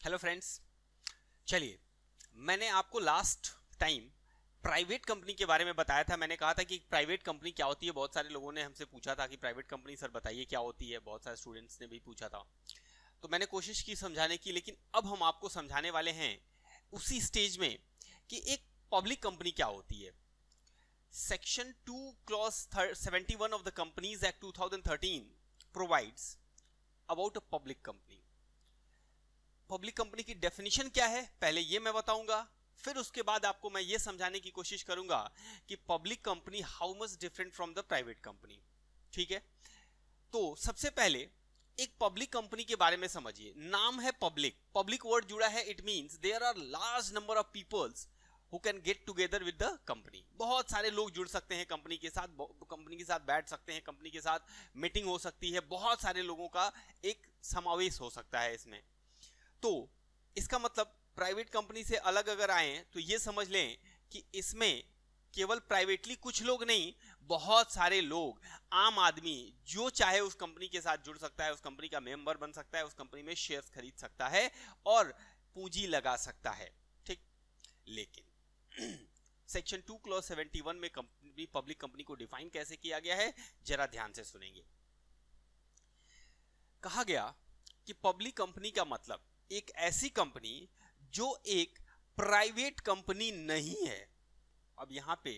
Hello friends, चलिए मैंने आपको लास्ट टाइम प्राइवेट कंपनी के बारे में बताया था। मैंने कहा था कि प्राइवेट कंपनी क्या होती है। बहुत सारे लोगों ने हमसे पूछा था कि प्राइवेट कंपनी सर बताइए क्या होती है। बहुत सारे स्टूडेंट्स ने भी पूछा था, तो मैंने कोशिश की समझाने की, लेकिन अब हम आपको समझाने वाले हैं उसी स्टेज में कि एक पब्लिक कंपनी क्या होती है। Section 2 clause 71 of the companies act 2013 provides about a public company. Public company की डेफिनेशन क्या है पहले ये मैं बताऊंगा, फिर उसके बाद आपको मैं ये समझाने की कोशिश करूंगा कि public company how much different from the private company. ठीक है, तो सबसे पहले एक पब्लिक कंपनी के बारे में समझिए। नाम है पब्लिक, पब्लिक वर्ड जुड़ा है, it means there are large number of peoples who can get together with the company. बहुत सारे लोग जुड़ सकते हैं कंपनी के साथ, कंपनी के साथ बैठ सकते हैं, कंपनी के साथ मीटिंग हो सकती है, बहुत सारे लोगों का एक समावेश हो सकता है इसमें। तो इसका मतलब प्राइवेट कंपनी से अलग अगर आए तो ये समझ लें कि इसमें केवल प्राइवेटली कुछ लोग नहीं, बहुत सारे लोग, आम आदमी जो चाहे उस कंपनी के साथ जुड़ सकता है, उस कंपनी का मेंबर बन सकता है, उस कंपनी में शेयर्स खरीद सकता है और पूंजी लगा सकता है। ठीक, लेकिन सेक्शन 2 क्लॉज 71 में कंपनी पब्लिक कंपनी को डिफाइन कैसे किया गया है, जरा ध्यान से सुनेंगे। कहा गया कि पब्लिक कंपनी का मतलब एक ऐसी कंपनी जो एक प्राइवेट कंपनी नहीं है। अब यहां पे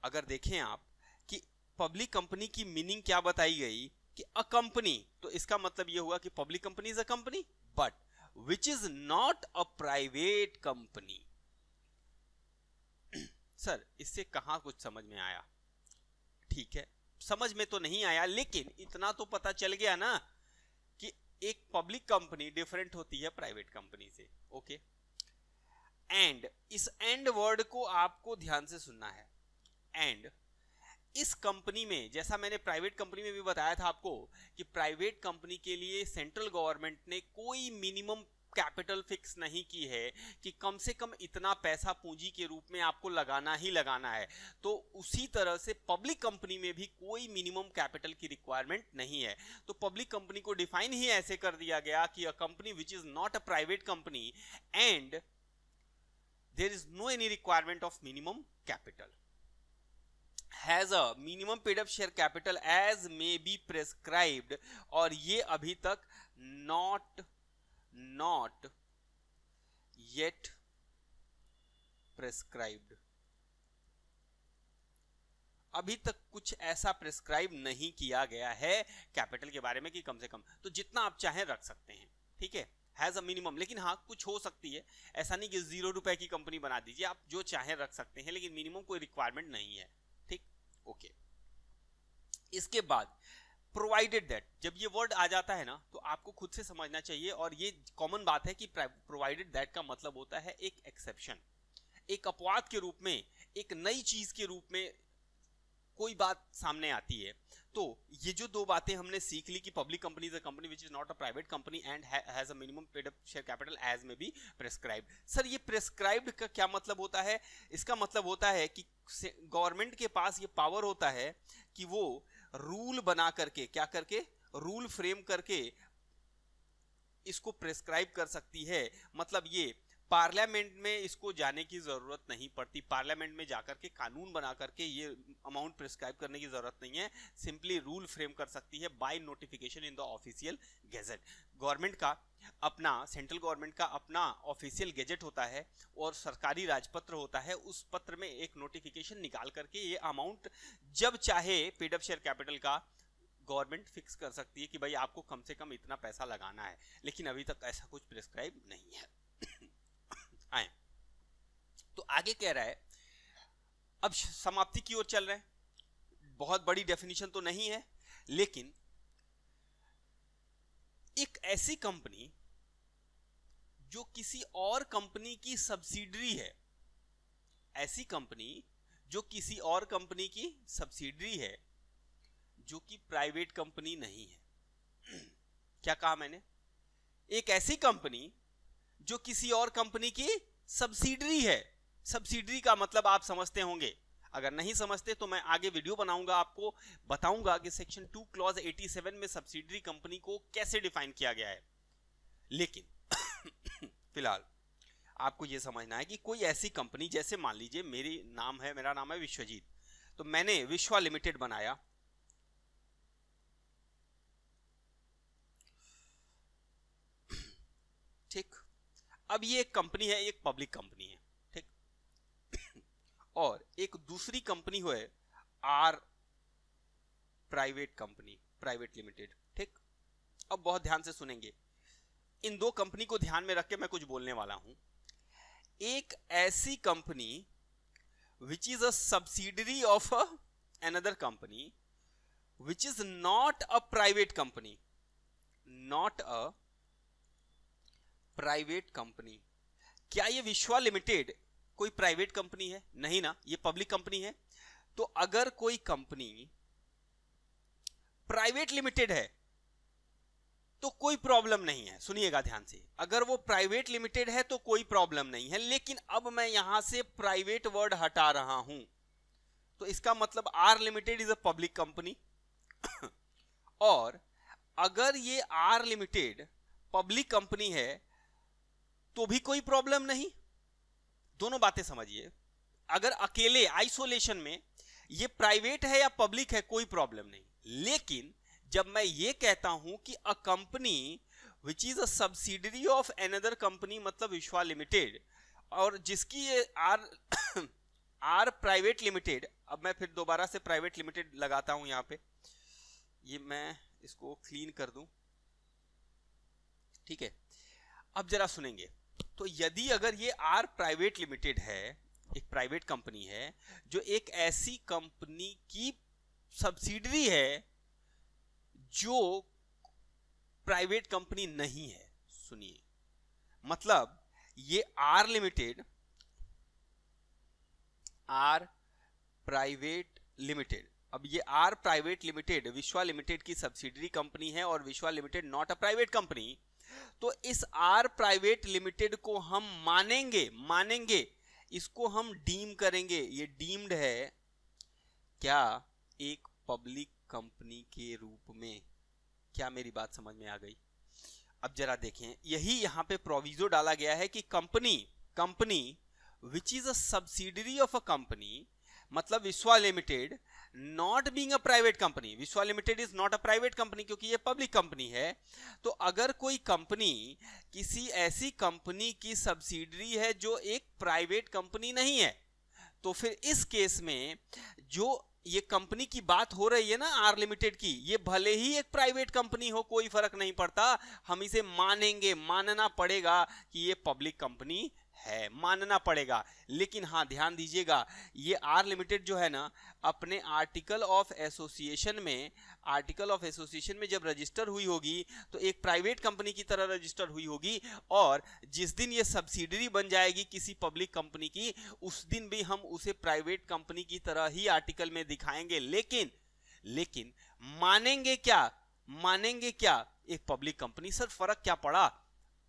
अगर देखें आप कि पब्लिक कंपनी की मीनिंग क्या बताई गई कि अ कंपनी, तो इसका मतलब यह हुआ कि public company is a company but which is not a private company. Sir इससे कहां कुछ समझ में आया? ठीक है, समझ में तो नहीं आया, लेकिन इतना तो पता चल गया ना कि एक पब्लिक कंपनी डिफरेंट होती है प्राइवेट कंपनी से। ओके, एंड इस एंड वर्ड को आपको ध्यान से सुनना है। एंड इस कंपनी में, जैसा मैंने प्राइवेट कंपनी में भी बताया था आपको कि प्राइवेट कंपनी के लिए सेंट्रल गवर्नमेंट ने कोई मिनिमम कैपिटल फिक्स नहीं की है कि कम से कम इतना पैसा पूंजी के रूप में आपको लगाना ही लगाना है। तो उसी तरह से पब्लिक कंपनी में भी कोई मिनिमम कैपिटल की रिक्वायरमेंट नहीं है। तो पब्लिक कंपनी को डिफाइन ही ऐसे कर दिया गया कि a company which is not a private company and there is no any requirement of minimum capital, has a minimum paid up share capital as may be prescribed, और ये अभी तक not yet prescribed, अभी तक कुछ ऐसा prescribe नहीं किया गया है कैपिटल के बारे में कि कम से कम, तो जितना आप चाहें रख सकते हैं। ठीक है, हैज अ मिनिमम, लेकिन हाँ कुछ हो सकती है, ऐसा नहीं कि 0 रुपए की कंपनी बना दीजिए, आप जो चाहें रख सकते हैं, लेकिन मिनिमम कोई रिक्वायरमेंट नहीं है। ठीक, ओके। इसके बाद प्रोवाइडेड दैट, जब ये वर्ड आ जाता है ना तो आपको खुद से समझना चाहिए, और ये कॉमन बात है कि प्रोवाइडेड दैट का मतलब होता है एक एक्सेप्शन, एक अपवाद के रूप में, एक नई चीज के रूप में कोई बात सामने आती है। तो ये जो दो बातें हमने सीख ली कि public company is a company which is not a private company and has a minimum paid up share capital as may be prescribed. Sir ये प्रेस्क्राइब्ड का क्या मतलब होता है? इसका मतलब होता है कि गवर्नमेंट के पास ये पावर होता है कि वो रूल बना करके, क्या करके, रूल फ्रेम करके इसको प्रेस्क्राइब कर सकती है। मतलब ये पार्लियामेंट में इसको जाने की जरूरत नहीं पड़ती, पार्लियामेंट में जाकर के कानून बना करके ये अमाउंट प्रिस्क्राइब करने की जरूरत नहीं है, सिंपली रूल फ्रेम कर सकती है by notification in the official gazette. Government का अपना, सेंट्रल गवर्नमेंट का अपना ऑफिशियल गेजेट होता है और सरकारी राजपत्र होता है, उस पत्र में एक नोटिफिकेशन निकाल करके ये अमाउंट जब चाहे पेड अप शेयर कैपिटल का गवर्नमेंट फिक्स कर सकती है कि भाई आपको कम से कम इतना पैसा लगाना है, लेकिन अभी तक ऐसा कुछ प्रिस्क्राइब नहीं है। आए तो आगे कह रहा है, अब समाप्ति की ओर चल रहे हैं। बहुत बड़ी डेफिनेशन तो नहीं है, लेकिन एक ऐसी कंपनी जो किसी और कंपनी की सब्सिडरी है, ऐसी कंपनी जो किसी और कंपनी की सब्सिडरी है, जो कि प्राइवेट कंपनी नहीं है। क्या कहा मैंने? एक ऐसी कंपनी जो किसी और कंपनी की सब्सिडरी है। सब्सिडरी का मतलब आप समझते होंगे, अगर नहीं समझते तो मैं आगे वीडियो बनाऊंगा, आपको बताऊंगा कि सेक्शन 2 क्लॉज 87 में सब्सिडरी कंपनी को कैसे डिफाइन किया गया है। लेकिन फिलहाल आपको ये समझना है कि कोई ऐसी कंपनी, जैसे मान लीजिए मेरा नाम है विश्वजीत, तो मैंने विश्वा लिमिटेड बनाया, ठीक। अब ये एक कंपनी है, एक पब्लिक कंपनी है, ठीक। और एक दूसरी कंपनी है R private company, private limited, ठीक। अब बहुत ध्यान से सुनेंगे, इन दो कंपनी को ध्यान में रख के मैं कुछ बोलने वाला हूं। एक ऐसी company which is a subsidiary of another company which is not a private company, not a private company। क्या ये विश्वा लिमिटेड कोई प्राइवेट कंपनी है? नहीं ना, ये पब्लिक कंपनी है। तो अगर कोई कंपनी प्राइवेट लिमिटेड है तो कोई प्रॉब्लम नहीं है, सुनिएगा ध्यान से। अगर वो प्राइवेट लिमिटेड है तो कोई प्रॉब्लम नहीं है, लेकिन अब मैं यहां से प्राइवेट वर्ड हटा रहा हूं, तो इसका मतलब R limited is a public company. और अगर ये आर लिमिटेड पब्लिक कंपनी है तो भी कोई प्रॉब्लम नहीं। दोनों बातें समझिए, अगर अकेले आइसोलेशन में ये प्राइवेट है या पब्लिक है कोई प्रॉब्लम नहीं, लेकिन जब मैं ये कहता हूं कि a company which is a subsidiary of another company, मतलब विश्वा लिमिटेड, और जिसकी ये आर प्राइवेट लिमिटेड, अब मैं फिर दोबारा से प्राइवेट लिमिटेड लगाता हूं यहां पे, ये मैं इसको क्लीन कर दूं, ठीक है। अब जरा सुनेंगे, तो यदि अगर ये आर प्राइवेट लिमिटेड है, एक प्राइवेट कंपनी है जो एक ऐसी कंपनी की सब्सिडरी है जो प्राइवेट कंपनी नहीं है, सुनिए, मतलब ये R limited, R private limited, अब ये R private limited Vishwa limited की सब्सिडरी कंपनी है और Vishwa limited not a private company, तो इस आर प्राइवेट लिमिटेड को हम मानेंगे, इसको हम डीम करेंगे, ये डीम्ड है क्या एक पब्लिक कंपनी के रूप में। क्या मेरी बात समझ में आ गई? अब जरा देखें, यही यहां पे प्रोविजो डाला गया है कि company which is a subsidiary of a company, मतलब Vishwa limited not being a private company, Vishwa limited is not a private company क्योंकि ये पब्लिक कंपनी है। तो अगर कोई कंपनी किसी ऐसी कंपनी की सब्सिडरी है जो एक प्राइवेट कंपनी नहीं है, तो फिर इस केस में जो ये कंपनी की बात हो रही है ना आर लिमिटेड की, ये भले ही एक प्राइवेट कंपनी हो कोई फर्क नहीं पड़ता, हम इसे मानना पड़ेगा कि ये पब्लिक कंपनी है, मानना पड़ेगा। लेकिन हाँ ध्यान दीजिएगा, ये आर लिमिटेड जो है ना, अपने आर्टिकल ऑफ एसोसिएशन में जब रजिस्टर हुई होगी तो एक प्राइवेट कंपनी की तरह रजिस्टर हुई होगी, और जिस दिन ये सब्सिडरी बन जाएगी किसी पब्लिक कंपनी की, उस दिन भी हम उसे प्राइवेट कंपनी की तरह ही आर्टिकल में दिखाएंगे। लेकिन मानेंगे क्या एक पब्लिक कंपनी। सर फर्क क्या पड़ा?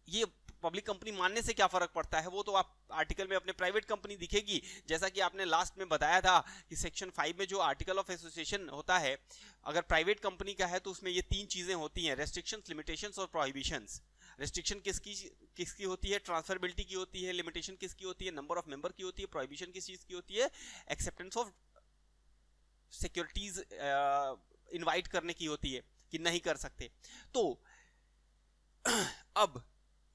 ये पब्लिक कंपनी मानने से क्या फर्क पड़ता है? वो तो आप आर्टिकल में अपने प्राइवेट कंपनी दिखेगी, जैसा कि आपने लास्ट में बताया था कि सेक्शन 5 में जो आर्टिकल ऑफ एसोसिएशन होता है, अगर प्राइवेट कंपनी का है तो उसमें ये 3 चीजें होती हैं, रेस्ट्रिक्शंस, लिमिटेशंस और प्रोहिबिशंस। रेस्ट्रिक्शन किसकी होती है? ट्रांसफरेबिलिटी की होती है। लिमिटेशन किसकी होती है? नंबर ऑफ मेंबर की होती है। प्रोहिबिशन किस चीज की होती है? एक्सेप्टेंस ऑफ सिक्योरिटीज इनवाइट करने की होती है कि नहीं कर सकते। तो अब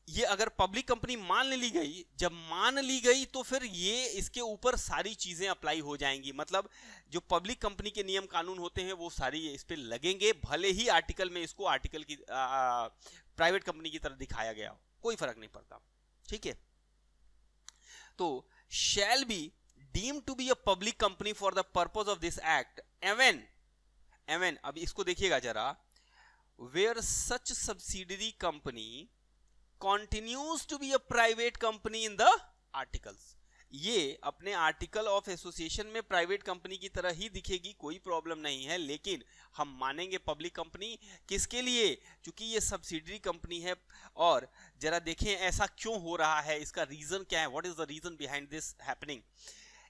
ये अगर पब्लिक कंपनी मान ली गई, जब मान ली गई तो फिर ये इसके ऊपर सारी चीजें अप्लाई हो जाएंगी, मतलब जो पब्लिक कंपनी के नियम कानून होते हैं वो सारी इस पे लगेंगे, भले ही आर्टिकल में इसको आर्टिकल की प्राइवेट कंपनी की तरह दिखाया गया हो, कोई फर्क नहीं पड़ता, ठीक है। तो shall be deemed to be a public company for the purpose of this act even, अब इसको देखिएगा जरा, where such subsidiary company continues to be a private company in the articles, ये अपने आर्टिकल ऑफ एसोसिएशन में private company की तरह ही दिखेगी, कोई प्रॉब्लम नहीं है, लेकिन हम मानेंगे पब्लिक कंपनी। किसके लिए? क्योंकि ये सब्सिडरी कंपनी है। और जरा देखें ऐसा क्यों हो रहा है, इसका रीजन क्या है, what is the reason behind this happening.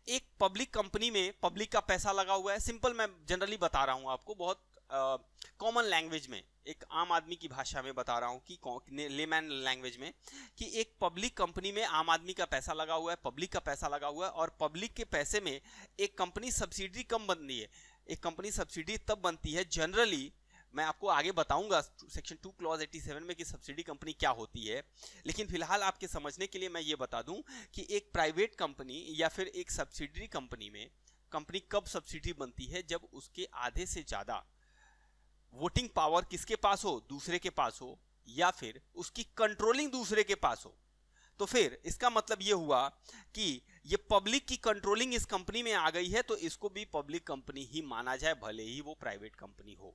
एक पब्लिक कंपनी में पब्लिक का पैसा लगा हुआ है, सिंपल मैं जनरली बता रहा हूं आपको, बहुत कॉमन लैंग्वेज में, एक आम आदमी की भाषा में बता रहा हूं कि लेमैन लैंग्वेज में, कि एक पब्लिक कंपनी में आम आदमी का पैसा लगा हुआ है, पब्लिक का पैसा लगा हुआ है, और पब्लिक के पैसे में एक कंपनी सब्सिडी कम बनती है। एक कंपनी सब्सिडी तब बनती है जनरली, मैं आपको आगे बताऊंगा सेक्शन 2 क्लॉज 87 में कि सब्सिडी कंपनी क्या होती है, लेकिन फिलहाल आपके समझने के लिए मैं ये बता दूं कि एक प्राइवेट कंपनी या फिर एक सब्सिडरी कंपनी में कंपनी कब सब्सिडी बनती है, जब उसके आधे से ज्यादा वोटिंग पावर किसके पास हो, दूसरे के पास हो, या फिर उसकी कंट्रोलिंग दूसरे के पास हो। तो फिर इसका मतलब ये हुआ कि ये पब्लिक की कंट्रोलिंग इस कंपनी में आ गई है, तो इसको भी पब्लिक कंपनी ही माना जाए, भले ही वो प्राइवेट कंपनी हो।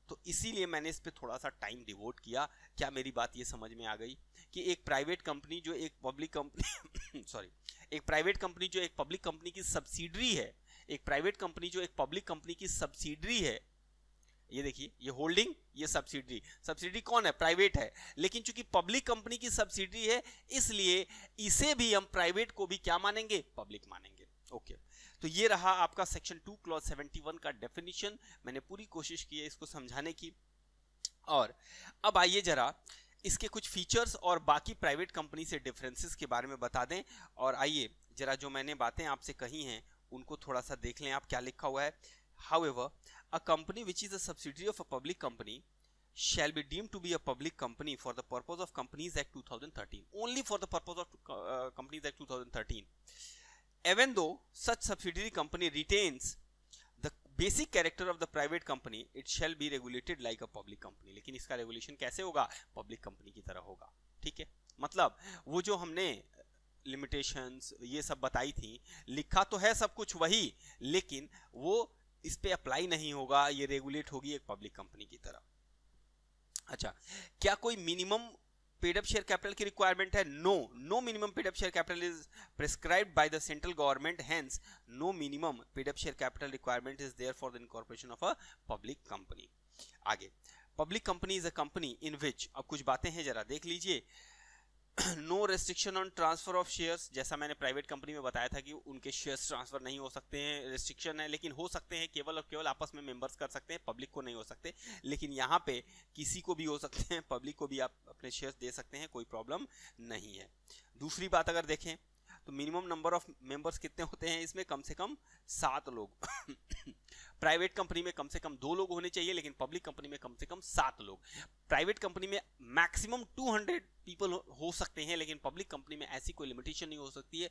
तो इसीलिए मैंने इस पे थोड़ा सा टाइम डिवोट किया। क्या मेरी बात ये समझ में आ गई कि एक प्राइवेट कंपनी जो एक पब्लिक कंपनी सॉरी, एक प्राइवेट कंपनी जो एक पब्लिक कंपनी की सब्सिडरी है, एक प्राइवेट कंपनी जो एक पब्लिक कंपनी की सब्सिडरी है, ये देखिए, ये होल्डिंग, ये सब्सिडरी। सब्सिडरी कौन है, प्राइवेट है, लेकिन चूंकि पब्लिक कंपनी की सब्सिडरी है इसलिए इसे भी हम प्राइवेट को भी क्या मानेंगे, पब्लिक मानेंगे। ओके, तो ये रहा आपका सेक्शन 2 क्लॉज 71 का डेफिनेशन। मैंने पूरी कोशिश की है इसको समझाने की। और अब आइए जरा इसके कुछ फीचर्स और बाकी प्राइवेट कंपनी से डिफरेंसेस के बारे में बता दें। और आइए जरा जो मैंने बातें आपसे कही हैं उनको थोड़ा सा देख लें आप, क्या लिखा हुआ है। However, a company which is a subsidiary of a public company shall be deemed to be a public company for the purpose of Companies Act 2013. Only for the purpose of Companies Act 2013. Even though such subsidiary company retains the basic character of the private company, it shall be regulated like a public company. लेकिन इसका regulation कैसे होगा, public company की तरह होगा। ठीक है, मतलब वो जो हमने लिमिटेशंस ये सब बताई थी, लिखा तो है सब कुछ वही, लेकिन वो इस पे अप्लाई नहीं होगा, ये रेगुलेट होगी एक पब्लिक कंपनी की तरह। अच्छा, क्या कोई minimum paid up share capital की रिक्वायरमेंट है? No minimum paid up share capital is prescribed by the central government, hence no minimum paid up share capital requirement is there for the incorporation of a public company. आगे, public company is a company in which, अब कुछ बातें हैं जरा देख लीजिए। No restriction on transfer of shares, जैसा मैंने प्राइवेट कंपनी में बताया था कि उनके शेयर्स ट्रांसफर नहीं हो सकते हैं, रेस्ट्रिक्शन है, लेकिन हो सकते हैं, केवल और केवल आपस में मेंबर्स कर सकते हैं, पब्लिक को नहीं हो सकते। लेकिन यहाँ पे किसी को भी हो सकते हैं, पब्लिक को भी आप अपने शेयर्स दे सकते हैं, कोई प्रॉब्लम नहीं है। दूसरी बात अगर देखें तो मिनिमम नंबर ऑफ मेंबर्स कितने होते हैं इसमें, कम से कम 7 लोग। प्राइवेट कंपनी में कम से कम 2 लोग होने चाहिए, लेकिन पब्लिक कंपनी में कम से कम 7 लोग। प्राइवेट कंपनी में मैक्सिमम 200 पीपल हो सकते हैं, लेकिन पब्लिक कंपनी में ऐसी कोई लिमिटेशन नहीं हो सकती है,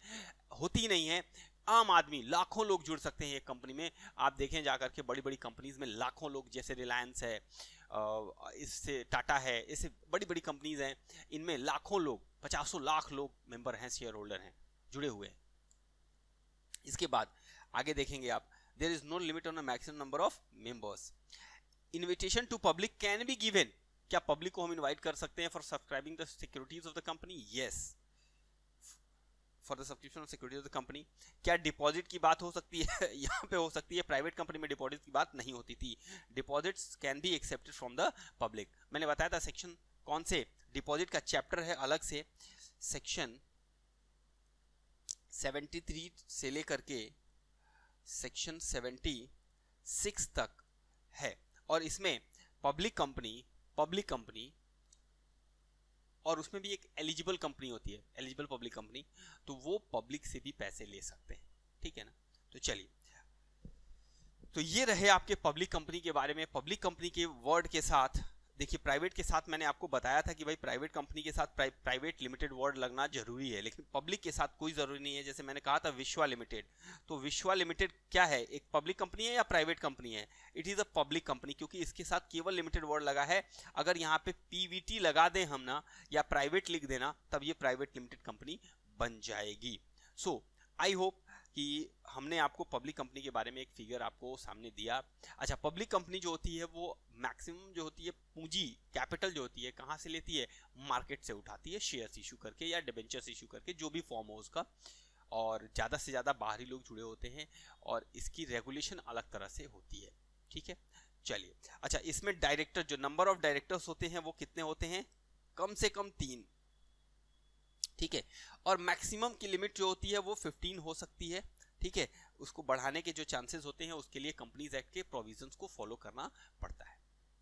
होती नहीं है। आम आदमी लाखों लोग जुड़ सकते हैं एक कंपनी में। आप देखें जाकर के बड़ी बड़ी कंपनीज में लाखों लोग, जैसे रिलायंस है, इससे टाटा है, इससे बड़ी बड़ी कंपनीज हैं, इनमें लाखों लोग, 50 लाख लोग मेंबर हैं, शेयर होल्डर हैं, जुड़े हुए हैं। इसके बाद आगे देखेंगे आप, there is no limit on a maximum number of members. Invitation to public can be given. क्या पब्लिक को हम इनवाइट कर सकते हैं for subscribing the securities of the company? Yes, for the subscription of securities of the company. क्या deposit की बात हो सकती है? यहाँ पे हो सकती है। प्राइवेट कंपनी में डिपॉजिट की बात नहीं होती थी। Deposits can be accepted from the public. मैंने बताया था सेक्शन कौन से, डिपॉजिट का चैप्टर है अलग से, सेक्शन 73 से लेकर के सेक्शन 76 तक है, और इसमें पब्लिक कंपनी और उसमें भी एक एलिजिबल कंपनी होती है, एलिजिबल पब्लिक कंपनी, तो वो पब्लिक से भी पैसे ले सकते हैं। ठीक है ना, तो चलिए, तो ये रहे आपके पब्लिक कंपनी के बारे में। पब्लिक कंपनी के वर्ड के साथ देखिए, प्राइवेट के साथ मैंने आपको बताया था कि भाई प्राइवेट कंपनी के साथ प्राइवेट लिमिटेड वर्ड लगना जरूरी है, लेकिन पब्लिक के साथ कोई जरूरी नहीं है। जैसे मैंने कहा था विश्वा लिमिटेड, तो विश्वा लिमिटेड क्या है, एक पब्लिक कंपनी है या प्राइवेट कंपनी है? It is a public company, क्योंकि इसके साथ केवल लिमिटेड वर्ड लगा है। अगर यहाँ पे पीवीटी लगा दें हम ना, या प्राइवेट लिख देना, तब ये प्राइवेट लिमिटेड कंपनी बन जाएगी। सो आई होप कि हमने आपको पब्लिक कंपनी के बारे में एक फिगर आपको सामने दिया। अच्छा, पब्लिक कंपनी जो होती है वो मैक्सिमम जो होती है पूंजी, कैपिटल जो होती है, कहाँ से लेती है? मार्केट से उठाती है, शेयर्स इशू करके या डिबेंचर्स इशू करके, जो भी फॉर्म हो उसका, और ज़्यादा से ज़्यादा बाहरी लोग जुड़े होते हैं, और इसकी रेगुलेशन अलग तरह से होती है। ठीक है, चलिए। अच्छा, इसमें डायरेक्टर, जो नंबर ऑफ डायरेक्टर्स होते हैं वो कितने होते हैं? कम से कम 3। ठीक है, और मैक्सिमम की लिमिट जो होती है वो 15 हो सकती है। ठीक ठीक है, उसको बढ़ाने के जो चांसेस होते हैं उसके लिए कंपनीज एक्ट के प्रोविजंस को फॉलो करना पड़ता है,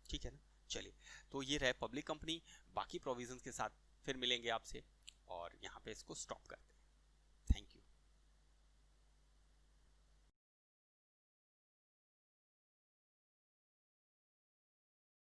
ठीक है ना। चलिए, तो ये रहे पब्लिक कंपनी, बाकी प्रोविजंस के साथ फिर मिलेंगे आपसे, और यहाँ पे इसको स्टॉप करते हैं।